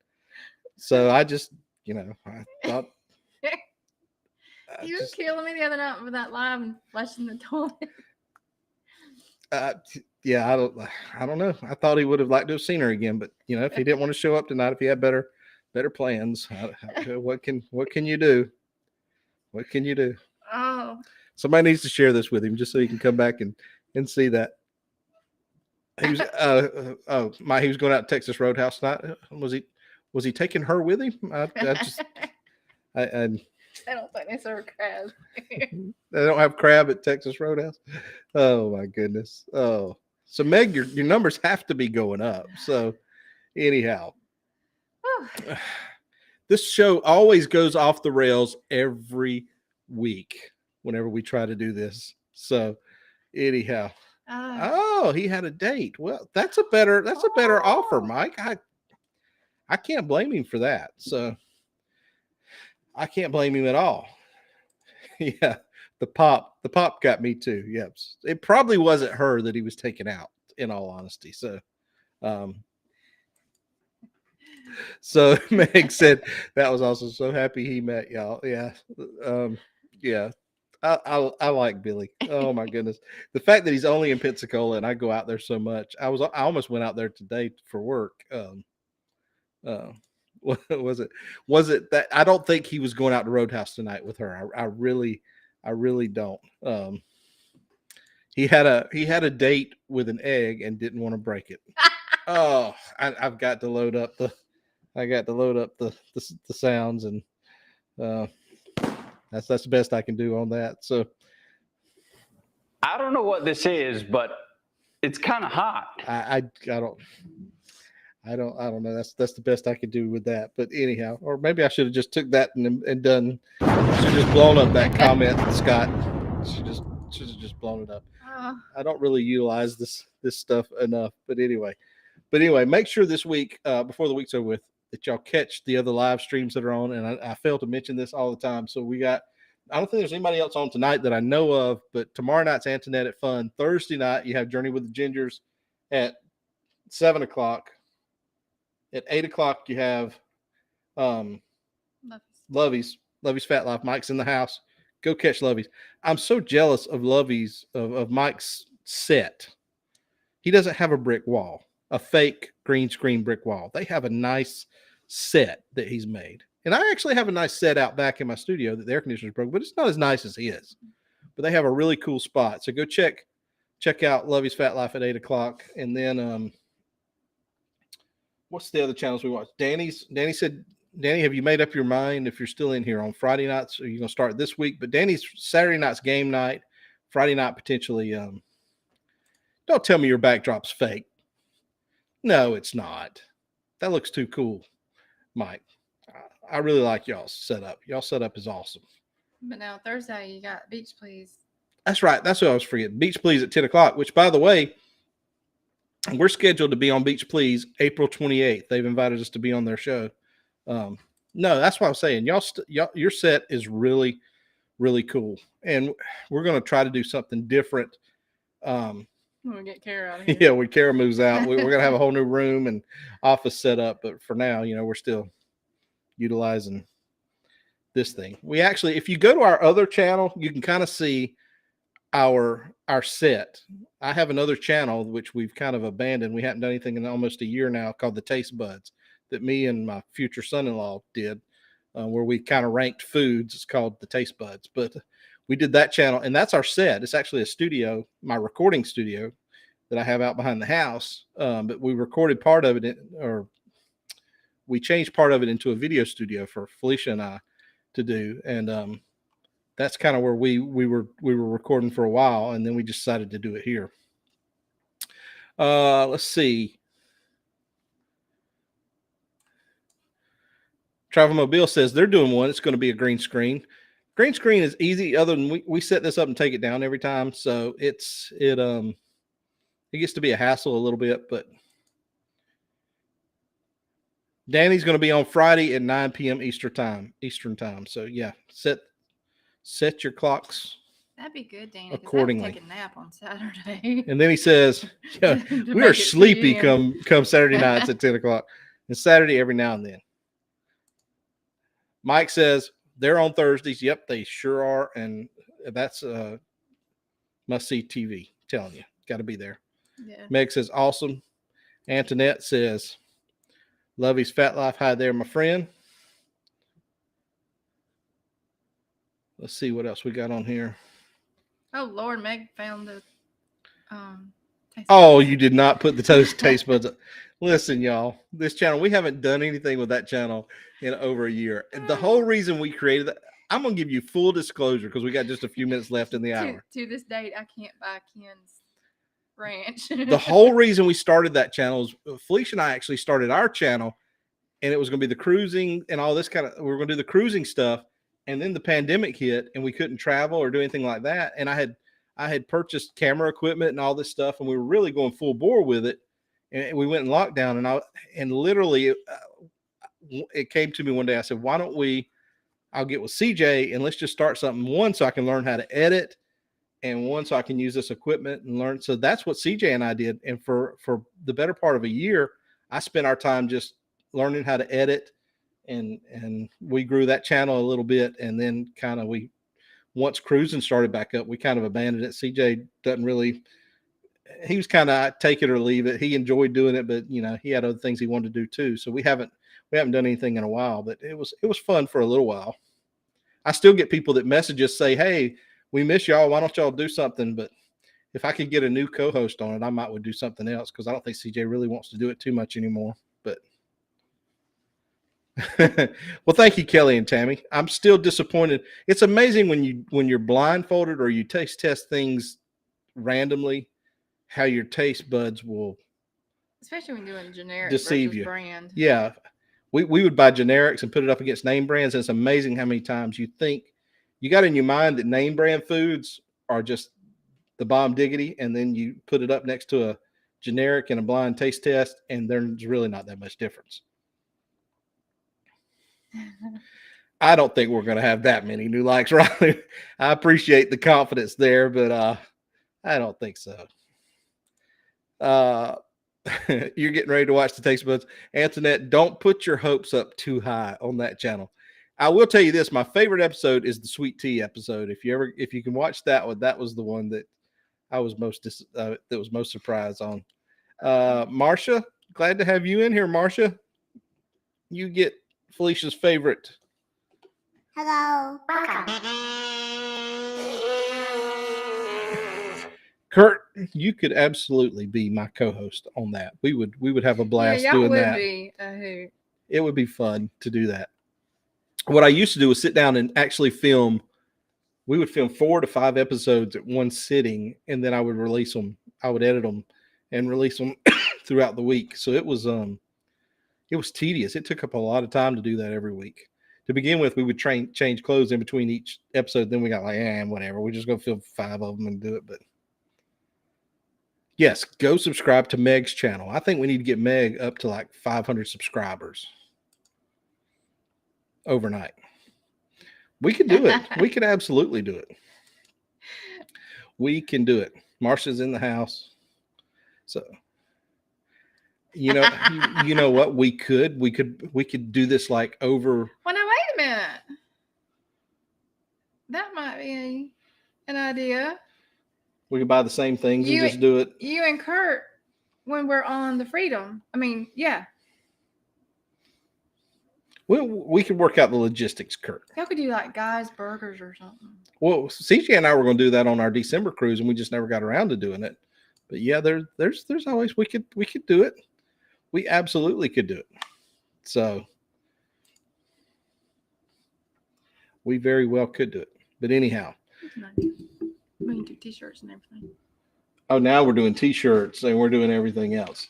so I just, I thought he was killing me the other night with that live and flushing the toilet. Yeah, I don't know. I thought he would have liked to have seen her again, but if he didn't want to show up tonight, if he had better plans, what can you do? What can you do? Oh, Somebody needs to share this with him just so he can come back and see that. He was he was going out to Texas Roadhouse tonight. Was he taking her with him? I don't think they serve crab. They don't have crab at Texas Roadhouse. Oh my goodness. Oh, so Meg, your numbers have to be going up. So anyhow, this show always goes off the rails every week whenever we try to do this. So anyhow, he had a date. Well, that's a better offer, Mike. I can't blame him for that. So I can't blame him at all. Yeah, the pop got me too. Yep, it probably wasn't her that he was taking out, in all honesty. So, so Meg said that was also so happy he met y'all. Yeah, yeah. I like Billy. Oh my goodness, the fact that he's only in Pensacola and I go out there so much. I almost went out there today for work. Was it that I don't think he was going out to Roadhouse tonight with her. I really don't. He had a date with an egg and didn't want to break it. Oh, I've got to load up the sounds, and that's the best I can do on that. So I don't know what this is, but it's kind of hot. I don't know. That's the best I could do with that. But anyhow, or maybe I should have just took that and done. Should have just blown up that comment, Scott. Should have just blown it up. I don't really utilize this stuff enough. But anyway, make sure this week, before the week's over with, that y'all catch the other live streams that are on. And I fail to mention this all the time. So I don't think there's anybody else on tonight that I know of. But tomorrow night's Antoinette at Fun. Thursday night you have Journey with the Gingers at 7:00. At 8:00, you have Lovey's Fat Life. Mike's in the house. Go catch Lovey's. I'm so jealous of Lovey's, of Mike's set. He doesn't have a brick wall, a fake green screen brick wall. They have a nice set that he's made. And I actually have a nice set out back in my studio that the air conditioner's broke, but it's not as nice as his. But they have a really cool spot. So go check out Lovey's Fat Life at 8:00. And then what's the other channels we watch? Danny said, Danny, have you made up your mind if you're still in here on Friday nights? Are you going to start this week? But Danny's Saturday night's game night. Friday night, potentially. Don't tell me your backdrop's fake. No, it's not. That looks too cool, Mike. I really like y'all's setup. Y'all's setup is awesome. But now Thursday, you got Beach Please. That's right. That's what I was forgetting. Beach Please at 10:00, which, by the way, we're scheduled to be on Beach Please April 28th. They've invited us to be on their show. No, that's what I'm saying. Y'all, your set is really, really cool. And we're going to try to do something different. When we get Cairo out of here. Yeah, when Cairo moves out, we're going to have a whole new room and office set up. But for now, we're still utilizing this thing. We actually, if you go to our other channel, you can kind of see our set. I have another channel which we've kind of abandoned. We haven't done anything in almost a year now, called the Taste Buds, that me and my future son-in-law did, where we kind of ranked foods. It's called the Taste Buds, but we did that channel, and that's our set. It's actually a studio, my recording studio that I have out behind the house. But we recorded part of it, or we changed part of it into a video studio for Felicia and I to do. And that's kind of where we were recording for a while, and then we just decided to do it here. Let's see. Travelmobile says they're doing one. It's going to be a green screen. Green screen is easy. Other than we set this up and take it down every time, so it gets to be a hassle a little bit. But Danny's going to be on Friday at 9 p.m. Eastern time. So yeah, set your clocks. That'd be good, Danny. 'Cause Accordingly. I have to take a nap on Saturday. And then he says, yeah, To we make are it sleepy 2 come Saturday nights at 10 o'clock. And Saturday every now and then. Mike says they're on Thursdays. Yep, they sure are. And that's must see TV. Telling you, got to be there. Yeah. Meg says awesome. Antoinette says, love his fat life. Hi there, my friend. Let's see what else we got on here. Oh Lord, Meg found the taste Oh, buds. you did not put the taste buds up. Listen, y'all, this channel, we haven't done anything with that channel in over a year. The whole reason we created that, I'm going to give you full disclosure because we got just a few minutes left in the hour. To this date, I can't buy Ken's ranch. The whole reason we started that channel is Felicia and I actually started our channel, and it was going to be the cruising and all this kind of, we were going to do the cruising stuff. And then the pandemic hit and we couldn't travel or do anything like that. And I had purchased camera equipment and all this stuff, and we were really going full bore with it. And we went in lockdown, and literally it came to me one day. I said, why don't I'll get with CJ and let's just start something, one, so I can learn how to edit, and one, so I can use this equipment and learn. So that's what CJ and I did. And for the better part of a year, I spent our time just learning how to edit, and we grew that channel a little bit. And then kind of once cruising started back up, we kind of abandoned it. CJ doesn't really, he was kind of take it or leave it. He enjoyed doing it, but he had other things he wanted to do too. So we haven't done anything in a while, but it was fun for a little while. I still get people that message us, say, hey, we miss y'all. Why don't y'all do something? But if I could get a new co-host on it, I might would do something else, because I don't think CJ really wants to do it too much anymore. But well, thank you, Kelly and Tammy. I'm still disappointed. It's amazing when you're blindfolded or you taste test things randomly, how your taste buds will, especially when doing generic deceive versus you. brand. Yeah. We would buy generics and put it up against name brands. And it's amazing how many times you think you got in your mind that name brand foods are just the bomb diggity. And then you put it up next to a generic and a blind taste test, and there's really not that much difference. I don't think we're going to have that many new likes, Riley. I appreciate the confidence there, but I don't think so. You're getting ready to watch the taste buds. Antoinette, don't put your hopes up too high on that channel. I will tell you this: my favorite episode is the sweet tea episode. If you can watch that one, that was the one that I was most surprised on. Marcia, glad to have you in here, Marcia. You get Felicia's favorite. Hello. Kurt, you could absolutely be my co-host on that. We would have a blast doing that. Be a hoot. It would be fun to do that. What I used to do was sit down and actually film. We would film 4 to 5 episodes at one sitting, and then I would release them. I would edit them and release them throughout the week. So it was tedious. It took up a lot of time to do that every week. To begin with, we would change clothes in between each episode. Then we got like, whatever. We're just going to film 5 of them and do it. But yes, go subscribe to Meg's channel. I think we need to get Meg up to like 500 subscribers overnight. We could do it. We could absolutely do it. We can do it. Marcia's in the house. So, you know what? We could do this like over. Well, now wait a minute. That might be an idea. We could buy the same things and just do it. You and Kurt, when we're on the Freedom. I mean, yeah. We could work out the logistics, Kurt. Y'all could do like Guy's Burgers or something. Well, CJ and I were going to do that on our December cruise, and we just never got around to doing it. But yeah, there's always we could do it. We absolutely could do it. So we very well could do it. But anyhow, We can do t-shirts and everything. oh, now we're doing t-shirts and we're doing everything else.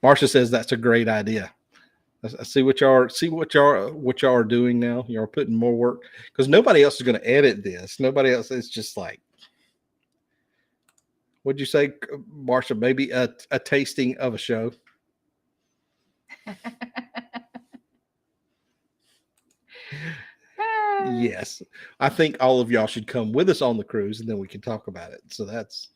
Marcia says that's a great idea. I see what y'all are doing now. Y'all are putting more work because nobody else is going to edit this. Nobody else. It's just like, what'd you say, Marsha? Maybe a tasting of a show. Yes, I think all of y'all should come with us on the cruise, and then we can talk about it. So that's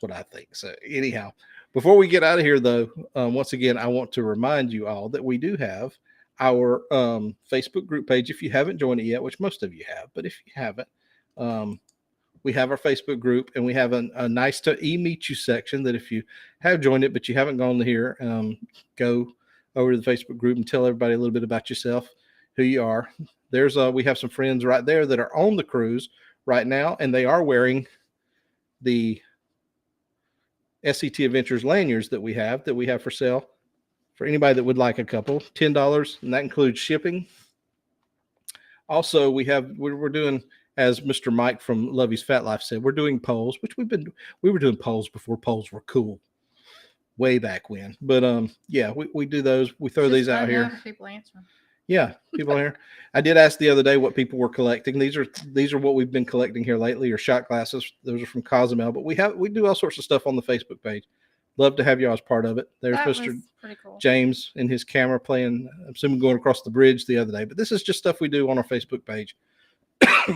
what I think. So anyhow, before we get out of here, though, once again, I want to remind you all that we do have our Facebook group page. If you haven't joined it yet, which most of you have, but if you haven't, we have our Facebook group, and we have a nice to meet you section that if you have joined it, but you haven't gone here, go over to the Facebook group and tell everybody a little bit about yourself, who you are. We have some friends right there that are on the cruise right now, and they are wearing the SCT Adventures lanyards that we have for sale for anybody that would like a couple. $10, and that includes shipping. Also, we're doing, as Mr. Mike from Lovey's Fat Life said, we're doing polls, which we were doing polls before polls were cool, way back when. But yeah, we do those. We throw these out here. People answer. Yeah, people here. I did ask the other day what people were collecting. These are what we've been collecting here lately, or shot glasses. Those are from Cozumel, but we do all sorts of stuff on the Facebook page. Love to have y'all as part of it. There's Mr. Cool. James and his camera playing, I'm assuming going across the bridge the other day, but this is just stuff we do on our Facebook page.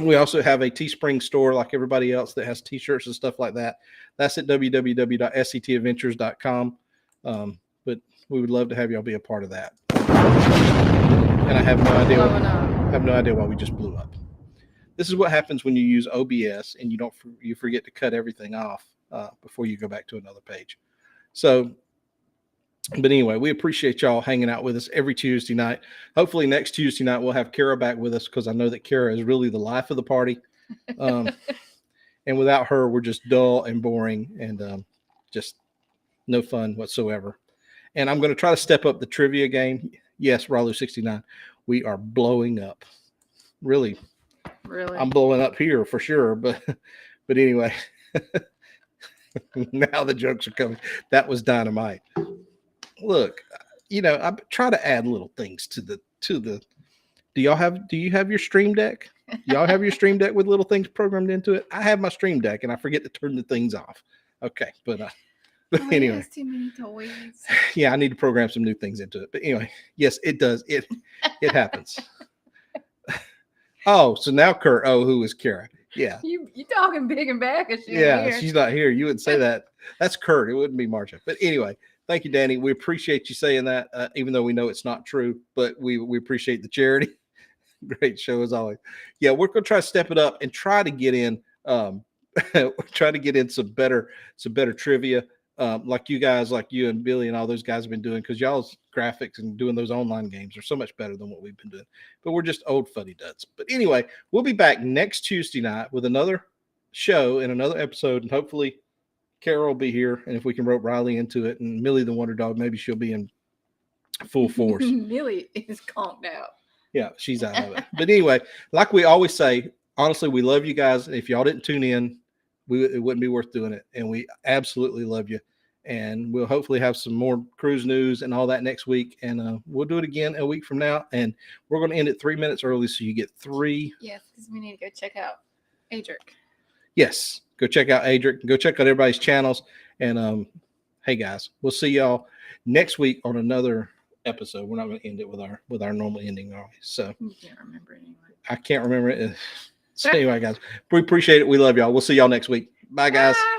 We also have a TeeSpring store like everybody else that has t-shirts and stuff like that. That's at www.sctadventures.com. But we would love to have y'all be a part of that. And I have no idea why we just blew up. This is what happens when you use OBS and you forget to cut everything off before you go back to another page. So, but anyway, we appreciate y'all hanging out with us every Tuesday night. Hopefully next Tuesday night we'll have Kara back with us, because I know that Kara is really the life of the party. And without her, we're just dull and boring and just no fun whatsoever. And I'm going to try to step up the trivia game. Yes, Ralu69, we are blowing up. Really, I'm blowing up here for sure. But anyway, now the jokes are coming. That was dynamite. Look, I try to add little things to the. Do you have your Stream Deck? Y'all have your Stream Deck with little things programmed into it? I have my Stream Deck and I forget to turn the things off. Okay, but anyway, too many toys. Yeah, I need to program some new things into it. But anyway, yes, it does. It happens. Oh, so now Kurt. Oh, who is Kara? Yeah. You talking big and back as she's not here. You wouldn't say that. That's Kurt. It wouldn't be Marsha. But anyway, thank you, Danny. We appreciate you saying that, even though we know it's not true. But we appreciate the charity. Great show as always. Yeah, we're gonna try to step it up and try to get in some better trivia. Like you guys, like you and Billy and all those guys have been doing, because y'all's graphics and doing those online games are so much better than what we've been doing. But we're just old fuddy duds. But anyway, we'll be back next Tuesday night with another show and another episode, and hopefully Carol will be here. And if we can rope Riley into it, and Millie the Wonder Dog, maybe she'll be in full force. Millie is calmed out. Yeah, she's out of it. But anyway, like we always say, honestly, we love you guys. If y'all didn't tune in, it wouldn't be worth doing it. And we absolutely love you. And we'll hopefully have some more cruise news and all that next week. And we'll do it again a week from now. And we're going to end it 3 minutes early, so you get 3. Yes, because we need to go check out Adric. Yes, go check out Adric. Go check out everybody's channels. And hey, guys, we'll see y'all next week on another episode. We're not going to end it with our normal ending always. So you can't remember it anyway. I can't remember it. So anyway, guys, we appreciate it. We love y'all. We'll see y'all next week. Bye, guys. Bye.